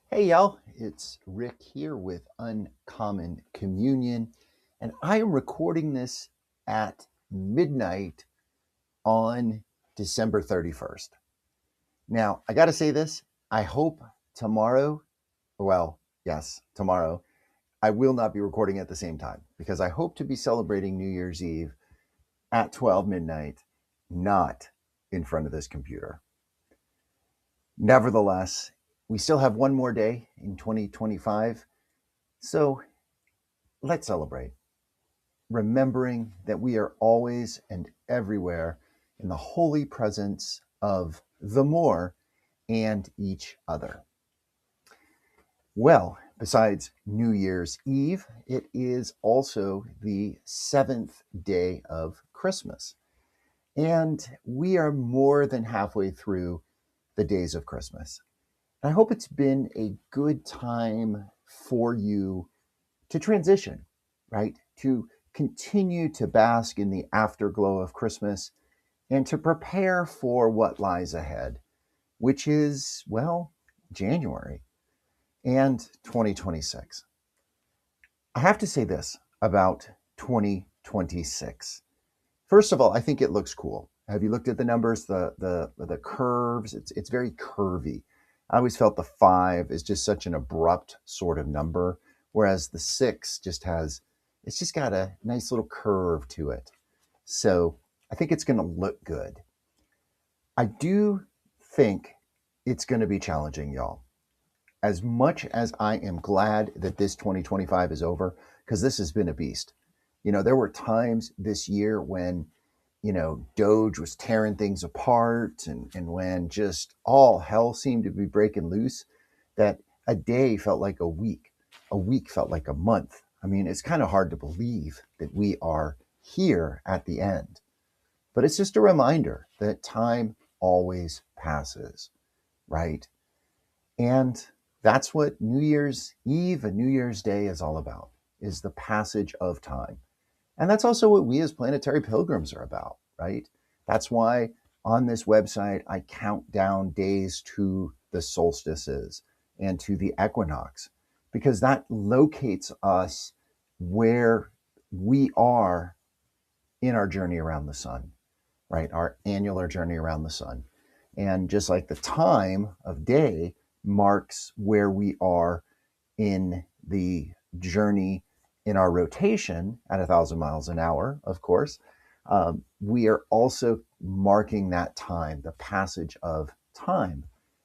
Hey y'all, it's Rick here with Uncommon Communion, and I am recording this at midnight on December 31st. Now, I got to say this, I hope tomorrow, well, yes, tomorrow, I will not be recording at the same time because I hope to be celebrating New Year's Eve at 12 midnight, not in front of this computer. Nevertheless, we still have one more day in 2025. So let's celebrate, remembering that we are always and everywhere in the holy presence of the more and each other. Well, besides New Year's Eve, it is also the seventh day of Christmas. And we are more than halfway through the days of Christmas. I hope it's been a good time for you to transition, right? To continue to bask in the afterglow of Christmas and to prepare for what lies ahead, which is, well, January and 2026. I have to say this about 2026. First of all, I think it looks cool. Have you looked at the numbers, the curves? It's very curvy. I always felt the 5 is just such an abrupt sort of number, whereas the 6 just has it's just got a nice little curve to it. So I think it's going to look good. I do think it's going to be challenging, y'all. As much as I am glad that this 2025 is over, because this has been a beast. There were times this year when Doge was tearing things apart and when just all hell seemed to be breaking loose, that a day felt like a week felt like a month. I mean, it's kind of hard to believe that we are here at the end. But it's just a reminder that time always passes, right? And that's what New Year's Eve and New Year's Day is all about, is the passage of time. And that's also what we as planetary pilgrims are about, right? That's why on this website, I count down days to the solstices and to the equinox, because that locates us where we are in our journey around the sun, right? Our annular journey around the sun. And just like the time of day marks where we are in the journey in our rotation at 1,000 miles an hour, of course, we are also marking that time, the passage of time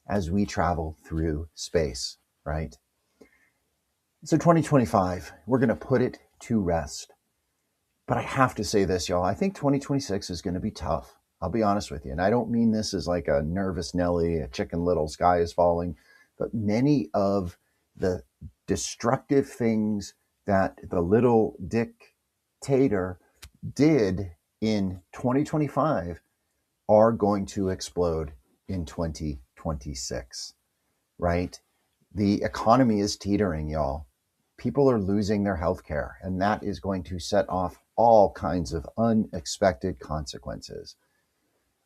as we travel through space, right? So 2025, we're going to put it to rest. But I have to say this, y'all. I think 2026 is going to be tough. I'll be honest with you. And I don't mean this as like a nervous Nelly, a chicken little, sky is falling, but many of the destructive things that the little dictator did in 2025 are going to explode in 2026, right? The economy is teetering, y'all. People are losing their health care, and that is going to set off all kinds of unexpected consequences.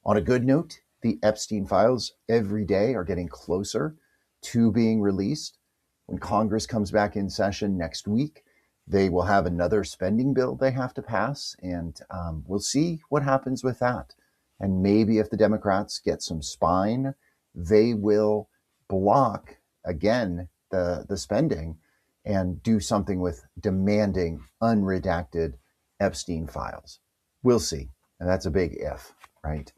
On a good note, the Epstein files every day are getting closer to being released. When Congress comes back in session next week, they will have another spending bill they have to pass, and we'll see what happens with that. And maybe if the Democrats get some spine, they will block again the spending and do something with demanding unredacted Epstein files. We'll see. And that's a big if, right?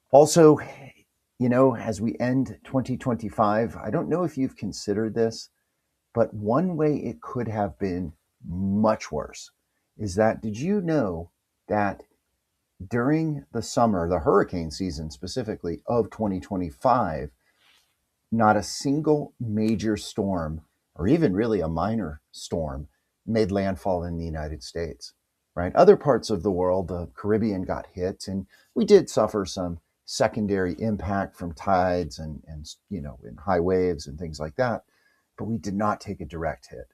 Also, as we end 2025, I don't know if you've considered this, but one way it could have been much worse is that did you know that during the summer, the hurricane season specifically of 2025, not a single major storm or even really a minor storm made landfall in the United States, right? Other parts of the world, the Caribbean got hit, and we did suffer some secondary impact from tides and high waves and things like that, but we did not take a direct hit.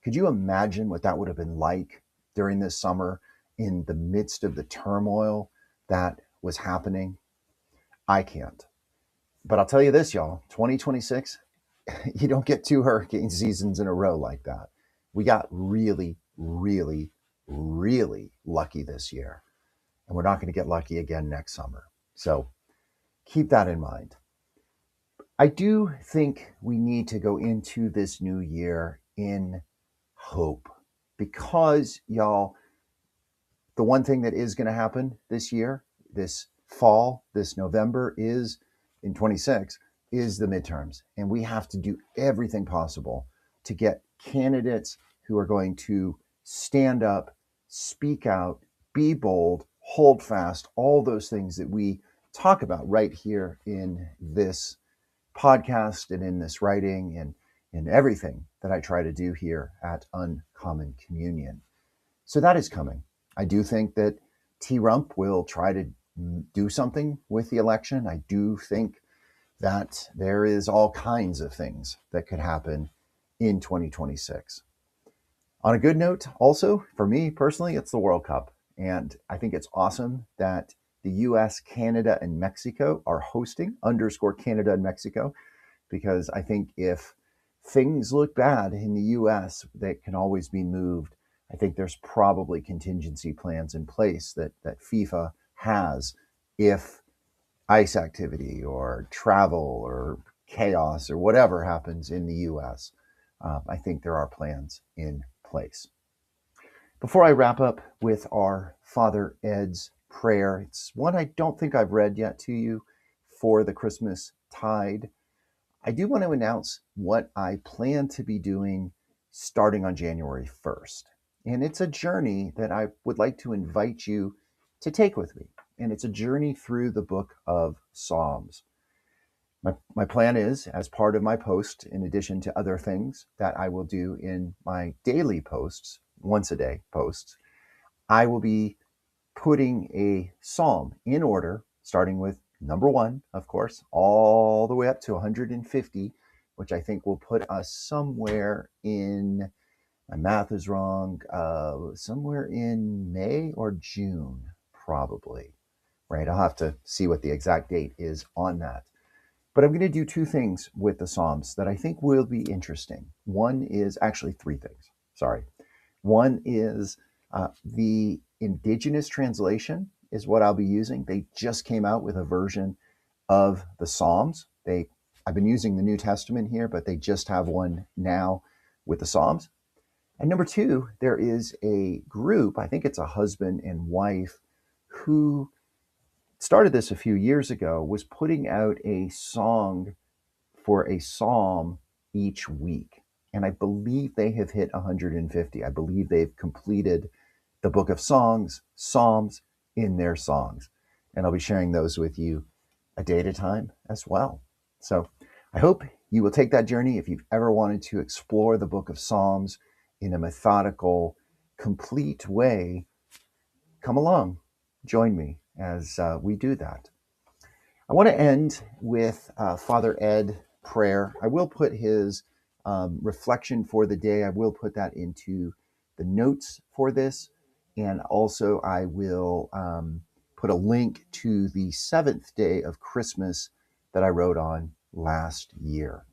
Could you imagine what that would have been like during this summer in the midst of the turmoil that was happening? I can't. But I'll tell you this, y'all, 2026, you don't get two hurricane seasons in a row like that. We got really, really, really lucky this year, and we're not going to get lucky again next summer. So keep that in mind. I do think we need to go into this new year in hope because, y'all, the one thing that is going to happen this year, this fall, this November is in 26 is the midterms. And we have to do everything possible to get candidates who are going to stand up, speak out, be bold, hold fast, all those things that we talk about right here in this podcast and in this writing and in everything that I try to do here at Uncommon Communion. So that is coming. I do think that T. Rump will try to do something with the election. I do think that there is all kinds of things that could happen in 2026. On a good note, also, for me personally, it's the World Cup. And I think it's awesome that the US, Canada, and Mexico are hosting _Canada and Mexico, because I think if things look bad in the US that can always be moved, I think there's probably contingency plans in place that FIFA has if ice activity or travel or chaos or whatever happens in the US. I think there are plans in place. Before I wrap up with our Father Ed's prayer, it's one I don't think I've read yet to you for the Christmas tide. I do want to announce what I plan to be doing starting on January 1st. And it's a journey that I would like to invite you to take with me. And it's a journey through the book of Psalms. My plan is, as part of my post, in addition to other things that I will do in my daily posts, once a day posts, I will be putting a psalm in order, starting with number 1, of course, all the way up to 150, which I think will put us somewhere in, my math is wrong, somewhere in May or June, probably, right? I'll have to see what the exact date is on that. But I'm going to do 2 things with the Psalms that I think will be interesting. One is actually 3 things. Sorry. One is the indigenous translation is what I'll be using. They just came out with a version of the Psalms. I've been using the New Testament here, but they just have one now with the Psalms. And number 2, there is a group, I think it's a husband and wife, who started this a few years ago, was putting out a song for a psalm each week. And I believe they have hit 150. I believe they've completed the book of songs, psalms in their songs. And I'll be sharing those with you a day at a time as well. So I hope you will take that journey. If you've ever wanted to explore the book of Psalms in a methodical, complete way, come along, join me as we do that. I want to end with Father Ed prayer. I will put his reflection for the day, I will put that into the notes for this. And also I will put a link to the Seventh Day of Christmas that I wrote on last year.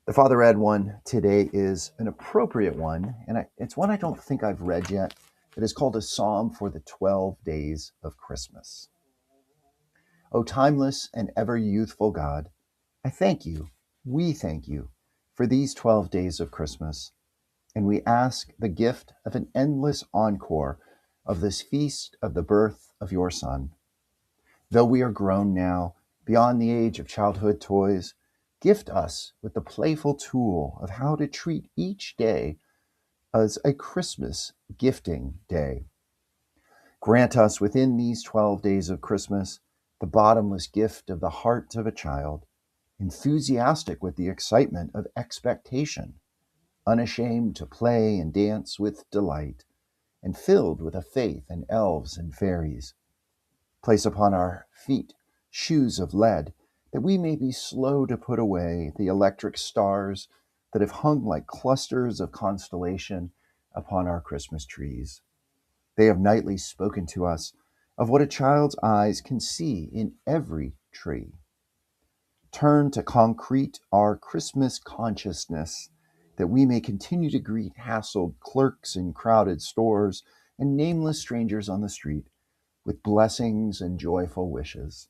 The Father Ed one today is an appropriate one, and it's one I don't think I've read yet. It is called A Psalm for the 12 Days of Christmas. O timeless and ever youthful God, I thank you, we thank you, for these 12 days of Christmas, and we ask the gift of an endless encore of this feast of the birth of your Son. Though we are grown now, beyond the age of childhood toys, gift us with the playful tool of how to treat each day as a Christmas gifting day. Grant us within these 12 days of Christmas the bottomless gift of the heart of a child, enthusiastic with the excitement of expectation, unashamed to play and dance with delight, and filled with a faith in elves and fairies. Place upon our feet shoes of lead, that we may be slow to put away the electric stars that have hung like clusters of constellation upon our Christmas trees. They have nightly spoken to us of what a child's eyes can see in every tree. Turn to concrete our Christmas consciousness, that we may continue to greet hassled clerks in crowded stores and nameless strangers on the street with blessings and joyful wishes.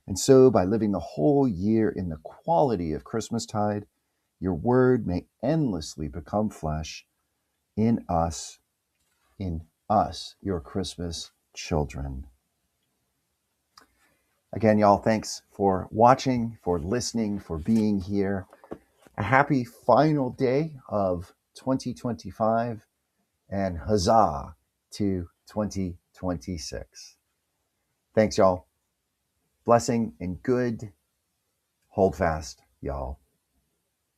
And so, by living the whole year in the quality of Christmastide, your word may endlessly become flesh in us, your Christmas children. Again, y'all, thanks for watching, for listening, for being here. A happy final day of 2025, and huzzah to 2026. Thanks, y'all. Blessing and good. Hold fast, y'all.